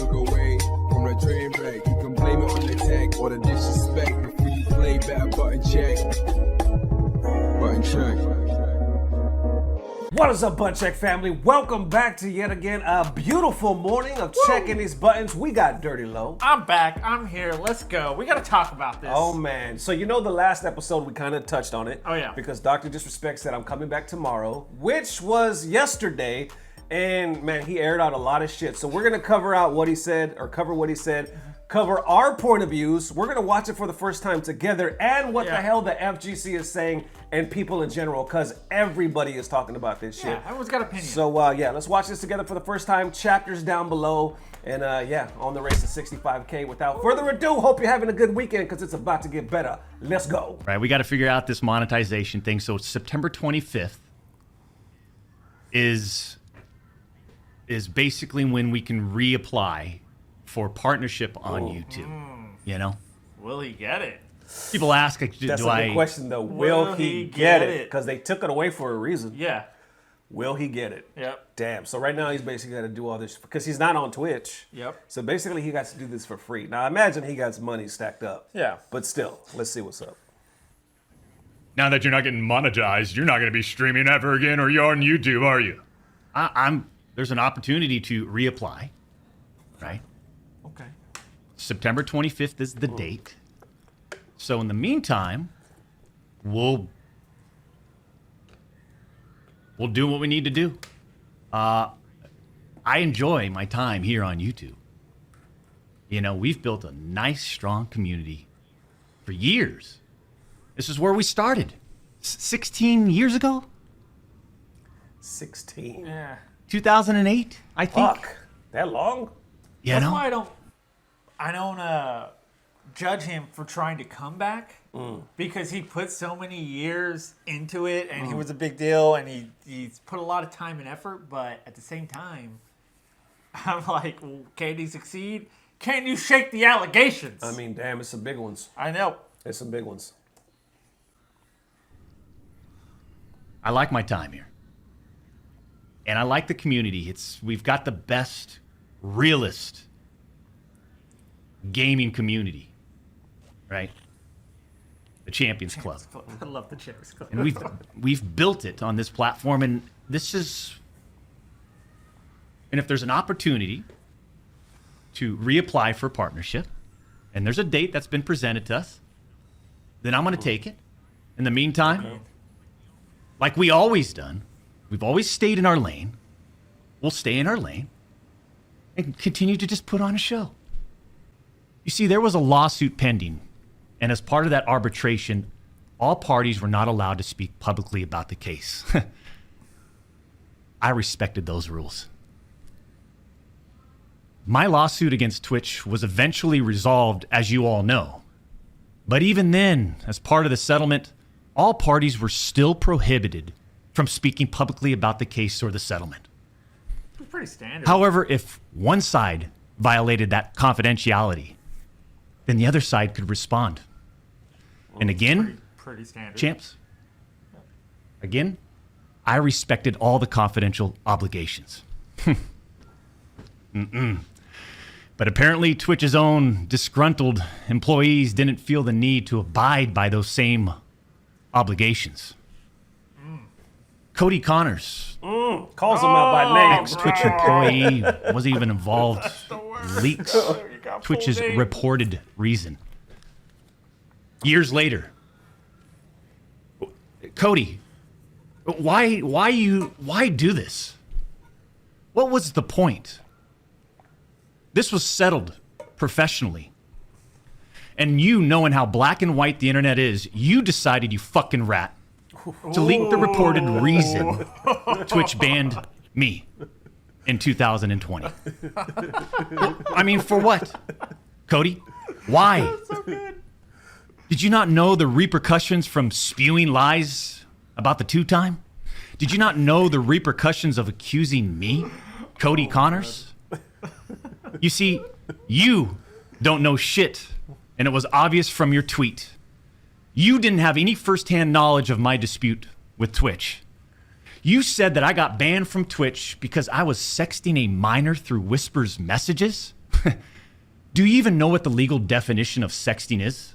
look away from the train wreck. You can blame it on the tech or the disrespect. Before you play, better button check. Button check. What is up, Butt Check family? Welcome back to yet again a beautiful morning of checking these buttons. We got Dirrty Lo. I'm back. I'm here. Let's go. We got to talk about this. Oh man. So you know the last episode we kind of touched on it. Oh yeah. Because Dr. Disrespect said I'm coming back tomorrow, which was yesterday. And man, he aired out a lot of shit. So we're gonna cover what he said, cover our point of views. We're gonna watch it for the first time together, and what the hell the FGC is saying and people in general, because everybody is talking about this shit. Yeah, everyone's got opinions. So let's watch this together for the first time. Chapters down below, and on the race to 65K. Without further ado, hope you're having a good weekend because it's about to get better. Let's go. Right, we got to figure out this monetization thing. So September 25th is basically when we can reapply for partnership on YouTube. You know, will he get it? People ask, That's a good question though. Will he get it? Because they took it away for a reason. Yeah. Will he get it? Yep. Damn. So right now he's basically got to do all this because he's not on Twitch. Yep. So basically he got to do this for free. Now I imagine he got some money stacked up. Yeah. But still, let's see what's up. now that you're not getting monetized, you're not going to be streaming ever again, or you're on YouTube, are you? There's an opportunity to reapply, right? Okay. September 25th is the date. So in the meantime, we'll do what we need to do. I enjoy my time here on YouTube. You know, we've built a nice, strong community for years. This is where we started 16 years ago. 16. Yeah. 2008, I think. Fuck. That long? You That's know? why I don't judge him for trying to come back because he put so many years into it and he was a big deal and he's put a lot of time and effort, but at the same time, I'm like, well, can he succeed? Can you shake the allegations? I mean, damn, it's some big ones. I know. It's some big ones. I like my time here. And I like the community. We've got the best, realest gaming community, right? The Champions Club. I love the Champions Club. And we've built it on this platform, and if there's an opportunity to reapply for partnership, and there's a date that's been presented to us, then I'm going to take it. In the meantime, like we always done, we've always stayed in our lane. We'll stay in our lane and continue to just put on a show. You see, there was a lawsuit pending, and as part of that arbitration, all parties were not allowed to speak publicly about the case. I respected those rules. My lawsuit against Twitch was eventually resolved, as you all know. But even then, as part of the settlement, all parties were still prohibited from speaking publicly about the case or the settlement. It's pretty standard. However, if one side violated that confidentiality, then the other side could respond. And again, pretty standard. champs, again, I respected all the confidential obligations. But apparently Twitch's own disgruntled employees didn't feel the need to abide by those same obligations. Cody Connors, Calls him out by name. ex-Twitch employee, wasn't even involved. Leaks Twitch's reported reason. Years later, Cody, why do this? What was the point? This was settled professionally. And you, knowing how black and white the internet is, you decided, you fucking rat, to leak the reported reason Twitch banned me in 2020. I mean, for what? Cody, why? So good. Did you not know the repercussions from spewing lies about the two-time? Did you not know the repercussions of accusing me, Cody Connors? You see, you don't know shit, and it was obvious from your tweet. You didn't have any firsthand knowledge of my dispute with Twitch. You said that I got banned from Twitch because I was sexting a minor through Whisper's messages. Do you even know what the legal definition of sexting is?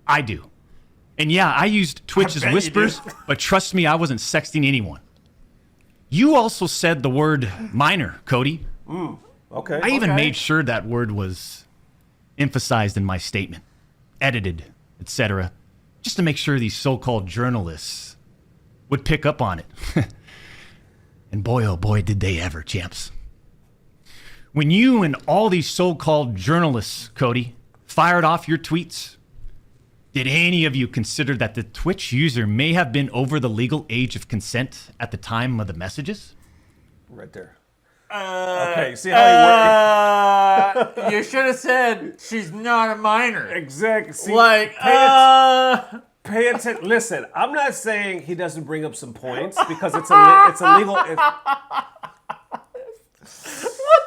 I do. And yeah, I used Twitch as bet you whispers, but trust me, I wasn't sexting anyone. You also said the word minor, Cody. Okay. I even made sure that word was emphasized in my statement, edited, etc., just to make sure these so-called journalists would pick up on it. And boy, oh boy, did they ever, champs. When you and all these so-called journalists, Cody, fired off your tweets, did any of you consider that the Twitch user may have been over the legal age of consent at the time of the messages? Right there. Okay, see how he worked? You should have said she's not a minor. Exactly. See, Like, pay attention. Listen, I'm not saying he doesn't bring up some points because it's a legal. What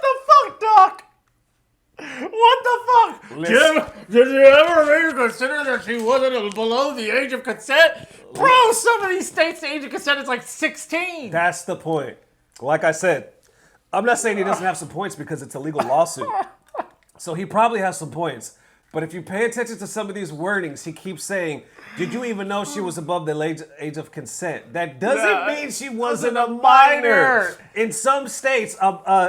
the fuck, Doc? What the fuck? Did you ever consider that she wasn't below the age of consent? Bro, some of these states, the age of consent is like 16. That's the point. Like I said, I'm not saying he doesn't have some points because it's a legal lawsuit. So he probably has some points. But if you pay attention to some of these wordings, he keeps saying, did you even know she was above the age of consent? That doesn't mean she wasn't a minor. In some states,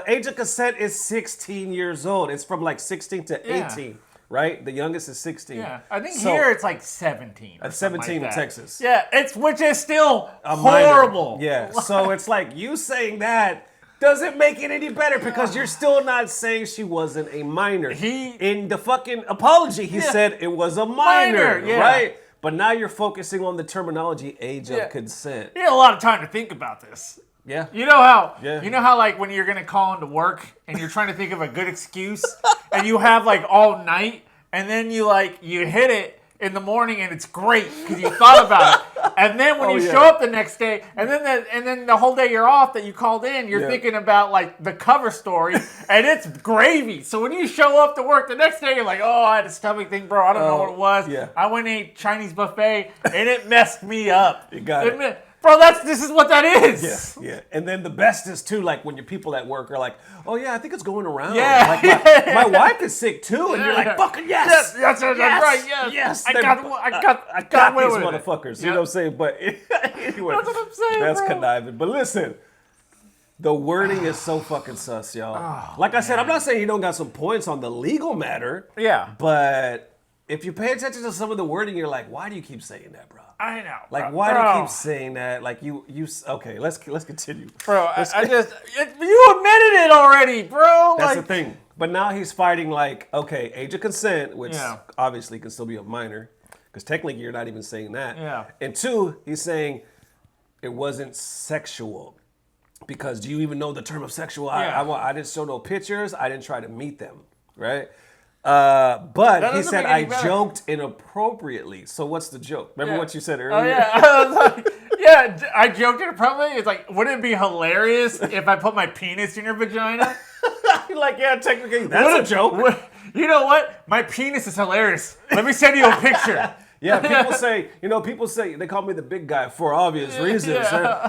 age of consent is 16 years old. It's from like 16 to 18, right? The youngest is 16. Yeah, I think here it's like 17. At 17 in Texas. Yeah, which is still A minor. horrible. Yeah, so it's like you saying that doesn't make it any better because you're still not saying she wasn't a minor. In the fucking apology, he said it was a minor, right? But now you're focusing on the terminology age of consent. You had a lot of time to think about this. Yeah. You know how like when you're gonna call into work and you're trying to think of a good excuse and you have like all night and then you hit it in the morning and it's great because you thought about it. And then when you show up the next day and then the whole day you're off that you called in, you're thinking about like the cover story and it's gravy. So when you show up to work the next day, you're like, oh, I had a stomach thing, bro. I don't know what it was. Yeah. I went and ate Chinese buffet and it messed me up. You got it. Bro, this is what that is. Yeah. And then the best is too, like when your people at work are like, oh yeah, I think it's going around. Yeah. Like my wife is sick too, and you're like, fucking yes. That's right. Yes. I got these with it. motherfuckers. You know what I'm saying? But anyway, That's what I'm saying, that's bro. conniving. But listen, the wording is so fucking sus, y'all. Like I said, I'm not saying you don't got some points on the legal matter. Yeah. But if you pay attention to some of the wording, you're like, why do you keep saying that, bro? I know. Like, bro. why do you keep saying that? Like, you. Okay, let's continue. Bro, you admitted it already, bro. That's the thing. But now he's fighting like, okay, age of consent, which obviously can still be a minor, because technically you're not even saying that. Yeah. And two, he's saying it wasn't sexual. Because do you even know the term of sexual? I didn't show no pictures. I didn't try to meet them, right? But he said I joked inappropriately. So what's the joke? Remember what you said earlier? Oh yeah, I was like, I joked inappropriately. It's like, wouldn't it be hilarious if I put my penis in your vagina? You're like, yeah, technically that's a joke. You know what? My penis is hilarious. Let me send you a picture. Yeah, people say they call me the big guy for obvious reasons.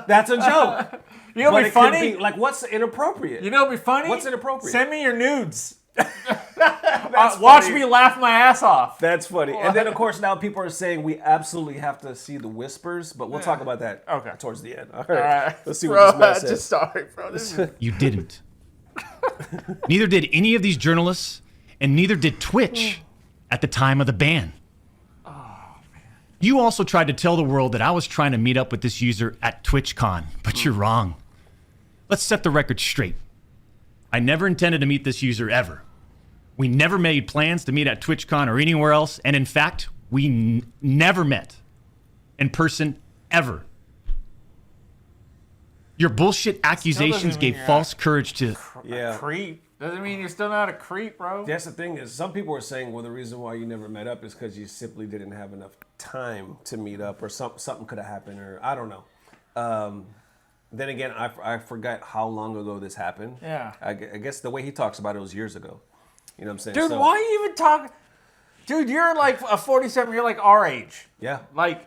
That's a joke. You know what'd be funny? Like, what's inappropriate? You know what'd be funny? What's inappropriate? Send me your nudes. Watch me laugh my ass off. That's funny. And then, of course, now people are saying we absolutely have to see the whispers, but we'll talk about that towards the end. All right. Let's see what this man says. Just sorry, bro. You didn't. Neither did any of these journalists, and neither did Twitch at the time of the ban. Oh, man. You also tried to tell the world that I was trying to meet up with this user at TwitchCon, but you're wrong. Let's set the record straight. I never intended to meet this user ever. We never made plans to meet at TwitchCon or anywhere else, and in fact, we never met in person ever. Your bullshit accusations gave false courage to... Creep. Doesn't mean you're still not a creep, bro. That's the thing is, some people are saying, well, the reason why you never met up is because you simply didn't have enough time to meet up, or something could have happened, or I don't know. Then again, I forgot how long ago this happened. Yeah. I guess the way he talks about it was years ago. You know what I'm saying? Dude, why are you even talking? Dude, you're like a 47, you're like our age. Yeah. Like,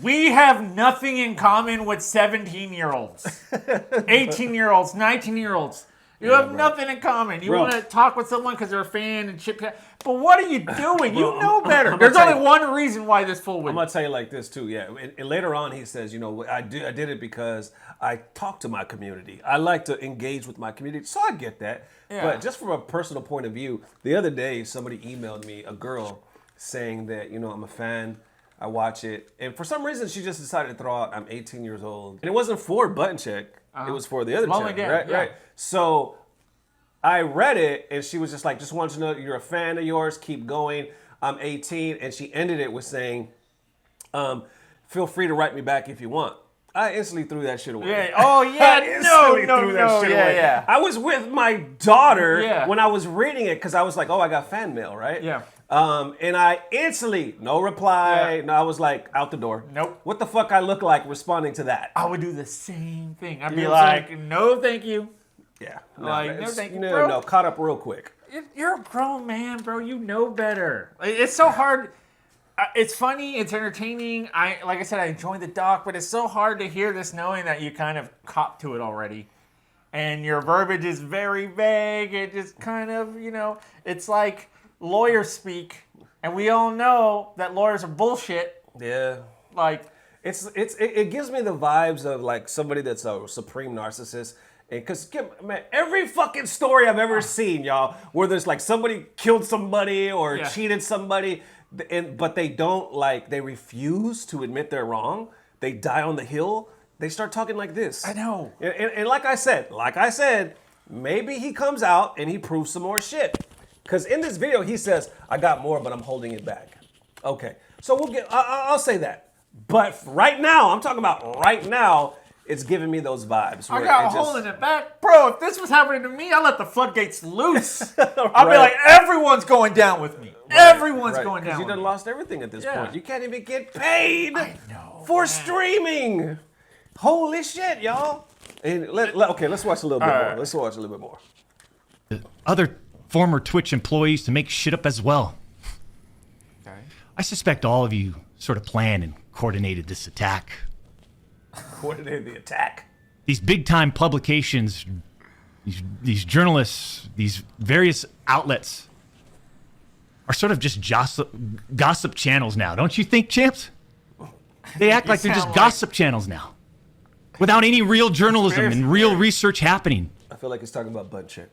we have nothing in common with 17-year-olds, 18-year-olds, 19-year-olds. You have nothing in common. You want to talk with someone because they're a fan and chip chat. But what are you doing? You know better. There's only one reason why this fool would. I'm going to tell you like this, too. Yeah. And later on, he says, you know, I did it because I talk to my community. I like to engage with my community. So I get that. Yeah. But just from a personal point of view, the other day, somebody emailed me, a girl, saying that, you know, I'm a fan. I watch it. And for some reason, she just decided to throw out, I'm 18 years old. And it wasn't for Button Check. It was for the other check, right? Yeah. Right. So I read it, and she was just like, just wanted to know you're a fan of yours. Keep going. I'm 18. And she ended it with saying, feel free to write me back if you want. I instantly threw that shit away. Yeah. Oh, yeah. Yeah. I was with my daughter when I was reading it because I was like, oh, I got fan mail, right? Yeah. And I instantly, no reply. No, I was like, out the door. Nope. What the fuck I look like responding to that? I would do the same thing. I'd be like, no, thank you. Yeah. Like, no, thank you, bro. No, caught up real quick. You're a grown man, bro. You know better. It's so hard. It's funny. It's entertaining. Like I said, I enjoy the doc, but it's so hard to hear this knowing that you kind of cop to it already. And your verbiage is very vague. It just kind of, you know, it's like lawyer speak. And we all know that lawyers are bullshit. Yeah. Like, it gives me the vibes of like somebody that's a supreme narcissist. Because, man, every fucking story I've ever seen, y'all, where there's like somebody killed somebody or cheated somebody, but they don't they refuse to admit they're wrong. They die on the hill. They start talking like this. I know. And like I said, maybe he comes out and he proves some more shit. Because in this video, he says, I got more, but I'm holding it back. Okay, so I'll say that. But right now, I'm talking about right now, it's giving me those vibes. I got holding it back. Bro, if this was happening to me, I'd let the floodgates loose. I'd be like, everyone's going down with me. Everyone's going down with me. You done lost everything at this point. You can't even get paid for streaming. Holy shit, y'all. And okay, let's watch a little bit more. Let's watch a little bit more. Other former Twitch employees to make shit up as well. Okay. I suspect all of you sort of planned and coordinated this attack. Coordinated the attack. These big-time publications, these journalists, these various outlets are sort of just gossip channels now. Don't you think, champs? They act like they're just gossip channels now. Without any real journalism and real research happening. I feel like he's talking about butt check.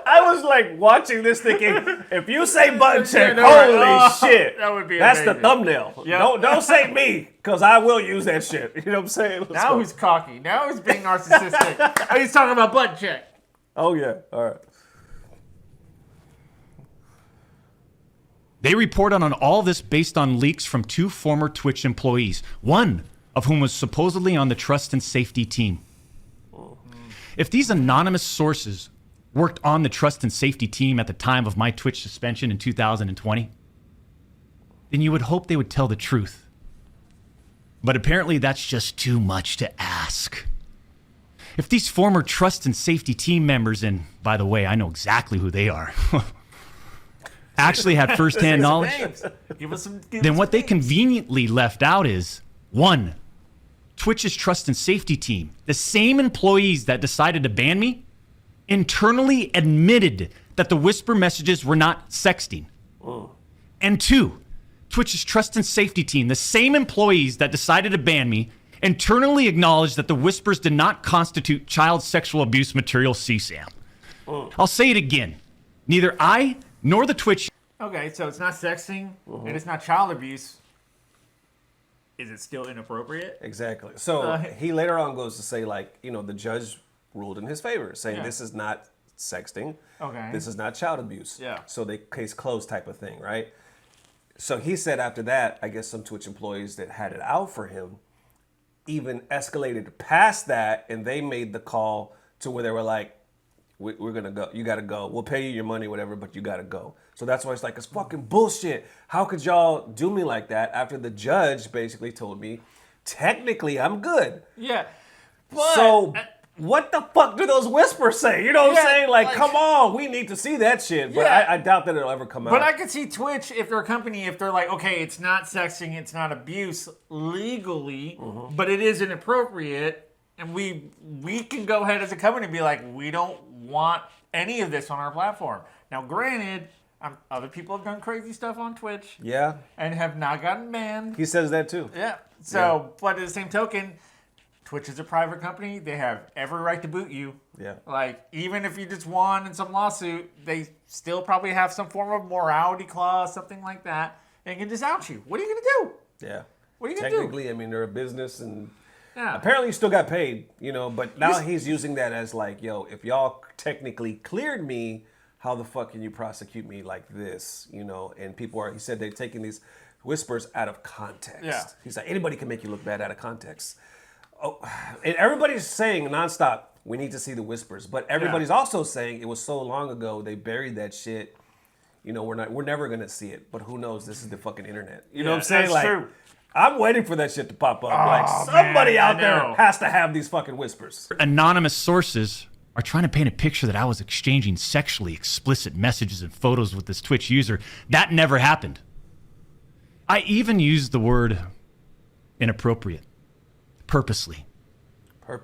I was like watching this thinking, if you say button check, holy shit. That would be That's amazing. the thumbnail. Yep. Don't say me, because I will use that shit. You know what I'm saying? Now he's cocky. Now he's being narcissistic. He's talking about button check. Oh, yeah. All right. They reported on all this based on leaks from 2 former Twitch employees, one of whom was supposedly on the trust and safety team. If these anonymous sources worked on the trust and safety team at the time of my Twitch suspension in 2020, then you would hope they would tell the truth. But apparently that's just too much to ask. If these former trust and safety team members, and by the way, I know exactly who they are, actually had firsthand knowledge, then what they conveniently left out is, 1, Twitch's trust and safety team, the same employees that decided to ban me, internally admitted that the whisper messages were not sexting. And 2, Twitch's trust and safety team, the same employees that decided to ban me, internally acknowledged that the whispers did not constitute child sexual abuse material CSAM. I'll say it again. Neither I nor the Twitch... Okay, so it's not sexting and it's not child abuse. Is it still inappropriate? Exactly. So he later on goes to say, like, you know, the judge ruled in his favor, saying this is not sexting. Okay. This is not child abuse. Yeah. So they case closed type of thing, right? So he said after that, I guess some Twitch employees that had it out for him even escalated past that, and they made the call to where they were like, we're going to go. You got to go. We'll pay you your money, whatever, but you got to go. So that's why it's like, it's fucking bullshit. How could y'all do me like that after the judge basically told me, technically, I'm good. Yeah. But, so what the fuck do those whispers say? You know what I'm saying? Like, come on, we need to see that shit. But I doubt that it'll ever come out. But I could see Twitch, if they're a company, if they're like, okay, it's not sexting, it's not abuse legally, but it is inappropriate. And we can go ahead as a company and be like, we don't want any of this on our platform. Now, granted, other people have done crazy stuff on Twitch. Yeah. And have not gotten banned. He says that too. Yeah. So, but at the same token, Twitch is a private company. They have every right to boot you. Yeah. Like, even if you just won in some lawsuit, they still probably have some form of morality clause, something like that, and can just out you. What are you going to do? Yeah. What are you going to do? Technically, I mean, they're a business and Yeah. apparently he still got paid, but now he's using that as like, yo, if y'all technically cleared me, how the fuck can you prosecute me like this, And he said they're taking these whispers out of context. Yeah. He's like, anybody can make you look bad out of context. Oh, and everybody's saying nonstop, we need to see the whispers. But everybody's also saying it was so long ago, they buried that shit. We're never gonna see it. But who knows? This is the fucking internet. You know what I'm saying? That's Like, true. I'm waiting for that shit to pop up. Like somebody out there has to have these fucking whispers. Anonymous sources are trying to paint a picture that I was exchanging sexually explicit messages and photos with this Twitch user. That never happened. I even used the word inappropriate purposely.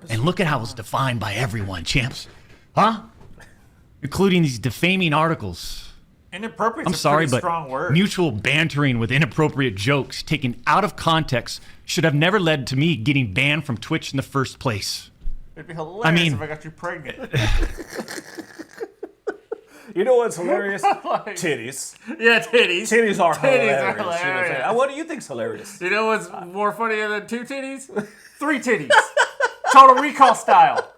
And look at how it's defined by everyone, champs. Huh? Including these defaming articles. Inappropriate I'm is a sorry, pretty but strong word. mutual bantering with inappropriate jokes taken out of context should have never led to me getting banned from Twitch in the first place. It'd be hilarious if I got you pregnant. You know what's hilarious? Titties. Yeah, titties. Titties are hilarious. Are You know what I'm hilarious. saying? What do you think's hilarious? You know what's more funnier than 2 titties? 3 titties. Total Recall style.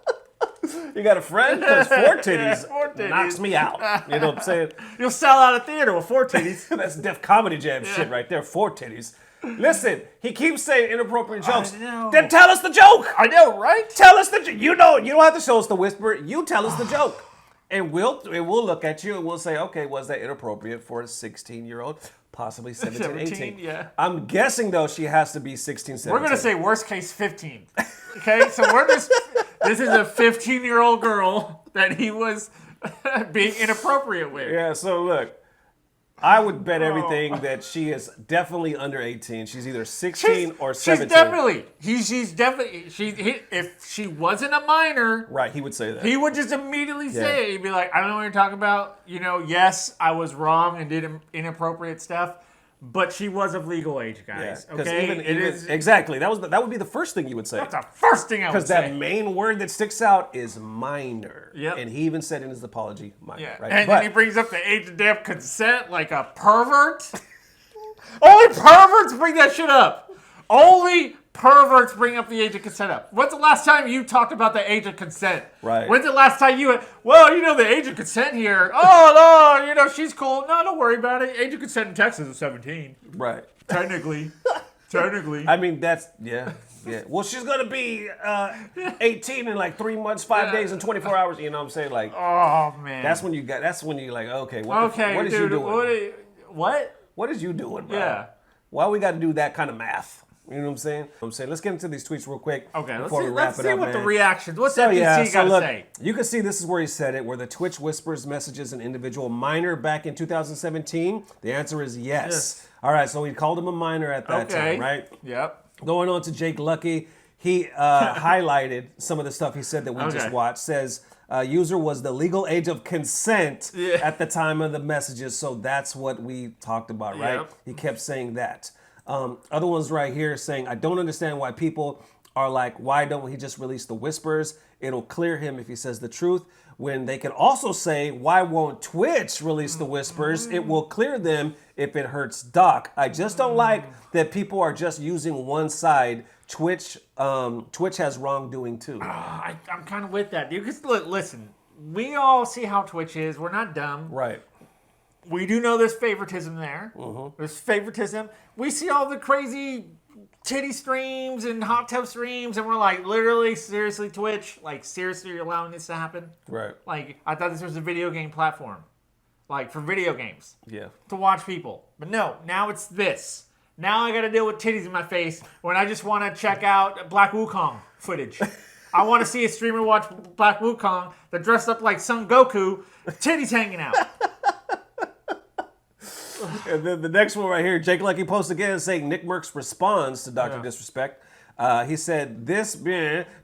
You got a friend? Because 4 titties, 4 titties knocks me out. You know what I'm saying? You'll sell out a theater with 4 titties. That's Def Comedy Jam shit right there. 4 titties. Listen, he keeps saying inappropriate jokes. know. Then tell us the joke. I know, right? Tell us the joke. You don't have to show us the whisper. You tell us the joke. And we'll look at you and we'll say, okay, was that inappropriate for a 16-year-old? Possibly 17, 18. Yeah. I'm guessing, though, she has to be 16, 17. We're going to say worst case 15. Okay? So this is a 15-year-old girl that he was being inappropriate with. Yeah, so look. I would bet everything that she is definitely under 18. She's either 16 or 17. She's definitely. If she wasn't a minor, Right, he would say that. he would just immediately say it. He'd be like, I don't know what you're talking about. Yes, I was wrong and did inappropriate stuff, but she was of legal age, guys. Yeah, 'cause okay, even, it is. exactly. That would be the first thing you would say. That's the first thing I would Because say. that main word that sticks out is minor. Yep. And he even said in his apology, minor. Yeah, Right? and But then he brings up the age of damn consent like a pervert. Only perverts bring that shit up. Only perverts bring up the age of consent up. When's the last time you talked about the age of consent? Right. When's the last time you went, well, the age of consent here. Oh, no, she's cool. No, don't worry about it. Age of consent in Texas is 17. right. Technically. I mean, that's, yeah. Well, she's going to be 18 in like 3 months, 5 days, and 24 hours. You know what I'm saying? Like, Oh, man. that's when you're like, okay, what is dude, you doing? What? What is you doing, bro? Yeah. Why we got to do that kind of math? You know what I'm saying? Let's get into these tweets real quick. Okay, before we wrap let's it see up, what the man. reactions. What's So, FGC got to look, say? you can see this is where he said it, where the Twitch whispers messages an individual minor back in 2017. The answer is yes. All right, so he called him a minor at that time, right? Yep. Going on to Jake Lucky, he highlighted some of the stuff he said that we just Okay. watched. Says user was the legal age of consent at the time of the messages, so that's what we talked about, right? Yep. He kept saying that. Other ones right here saying, I don't understand why people are like, why don't he just release the whispers? It'll clear him if he says the truth. When they can also say, why won't Twitch release the whispers? It will clear them if it hurts Doc. I just don't like that people are just using one side. Twitch has wrongdoing too. I'm kind of with that, dude. Because listen, we all see how Twitch is. We're not dumb. Right. We do know there's favoritism there. There's favoritism. We see all the crazy titty streams and hot tub streams, and we're like, literally, seriously, Twitch? Like, seriously, you're allowing this to happen? Right. Like, I thought this was a video game platform. Like, for video games. Yeah. To watch people. But no, now it's this. Now I gotta deal with titties in my face when I just want to check out Black Wukong footage. I want to see a streamer watch Black Wukong that dressed up like Son Goku, titties hanging out. And then the next one right here, Jake Lucky posts again saying Nick Mercs responds to Dr. Disrespect. He said, this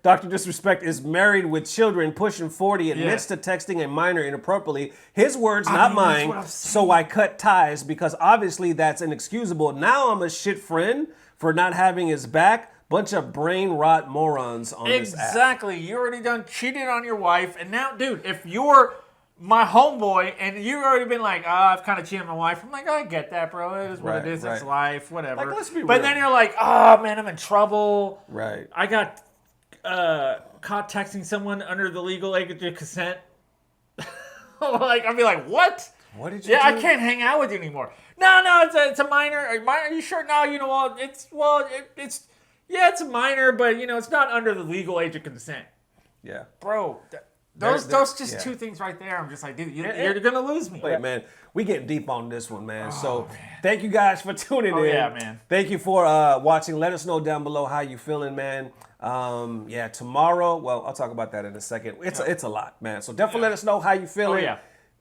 Dr. Disrespect is married with children, pushing 40, admits to texting a minor inappropriately. His words, not mine. So I cut ties because obviously that's inexcusable. Now I'm a shit friend for not having his back. Bunch of brain rot morons on this app. Exactly. You already done cheated on your wife. And now, dude, if you're my homeboy and you've already been like, I've kind of cheated on my wife. I'm like, I get that, bro. It is what it is. It's life, whatever. Like, let's be real. But then you're like, oh, man, I'm in trouble. Right. I got caught texting someone under the legal age of consent. Like, I'd be like, what? What did you do? I can't hang out with you anymore. No, it's a minor. Are you sure? No, you know what? It's a minor, but you know, it's not under the legal age of consent. Yeah. Bro, those just two things right there. I'm just like, dude, you're gonna lose me. Wait, man, we getting deep on this one, man. Thank you guys for tuning in. Yeah, man. Thank you for watching. Let us know down below how you feeling, man. Tomorrow. Well, I'll talk about that in a second. It's a lot, man. So definitely let us know how you feeling. Oh, yeah.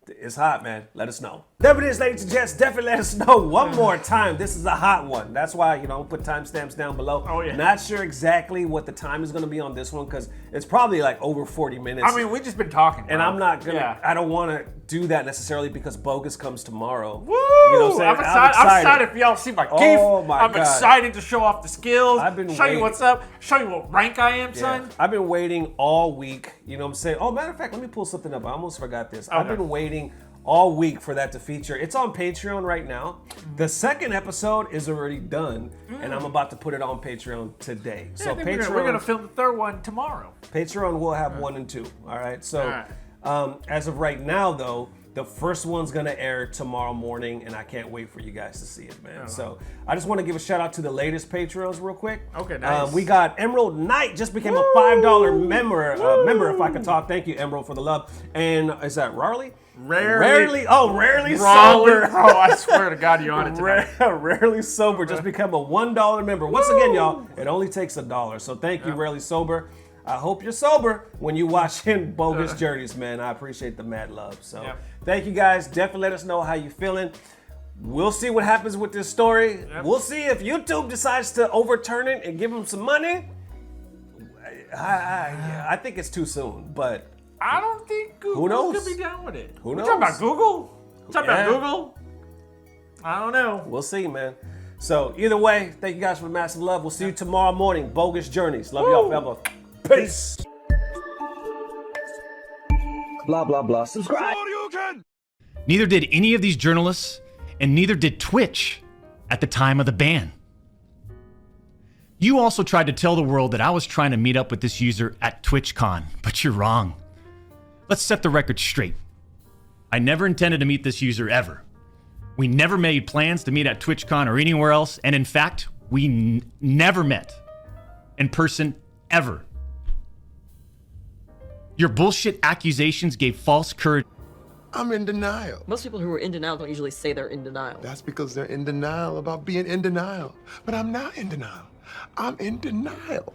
It's hot, man. Let us know. There it is, ladies and gents. Definitely let us know one more time. This is a hot one. That's why, I'll put timestamps down below. Oh, yeah. Not sure exactly what the time is going to be on this one because it's probably like over 40 minutes. I mean, we just been talking, bro. And I'm not going to, I don't want to do that necessarily because Bogus comes tomorrow. Woo! You know what I'm saying? I'm excited for y'all to see my gift. Oh, my I'm God. excited to show off the skills. I've been show you what's up. Show you what rank I am, son. I've been waiting all week. You know what I'm saying? Oh, matter of fact, let me pull something up. I almost forgot this. Okay. I've been waiting all week for that to feature. It's on Patreon right now. The second episode is already done, and I'm about to put it on Patreon today. Yeah, so Patreon, we're gonna film the third one tomorrow. Patreon will have 1 and 2. All right. So as of right now, though, the first one's gonna air tomorrow morning, and I can't wait for you guys to see it, man. So I just want to give a shout out to the latest Patreons real quick. Okay, nice. We got Emerald Knight just became a $5 member. If I could talk, thank you, Emerald, for the love. And is that Rarely? Rarely sober. Oh, I swear to God, you on it tonight. Rarely sober. Just become a $1 member. Once again, y'all, it only takes $1. So thank you, Rarely sober. I hope you're sober when you watching Bogus Journeys, man. I appreciate the mad love. So thank you guys. Definitely let us know how you feeling. We'll see what happens with this story. We'll see if YouTube decides to overturn it and give them some money. I think it's too soon, but I don't think Google could be down with it. Who knows? Talking about Google? Talking about Google? I don't know. We'll see, man. So either way, thank you guys for the massive love. We'll see you tomorrow morning. Bogus Journeys. Love y'all forever. Peace. Blah, blah, blah. Subscribe. Neither did any of these journalists, and neither did Twitch at the time of the ban. You also tried to tell the world that I was trying to meet up with this user at TwitchCon, but you're wrong. Let's set the record straight. I never intended to meet this user ever. We never made plans to meet at TwitchCon or anywhere else, and in fact, we never met in person ever. Your bullshit accusations gave false courage. I'm in denial. Most people who are in denial don't usually say they're in denial. That's because they're in denial about being in denial. But I'm not in denial. I'm in denial.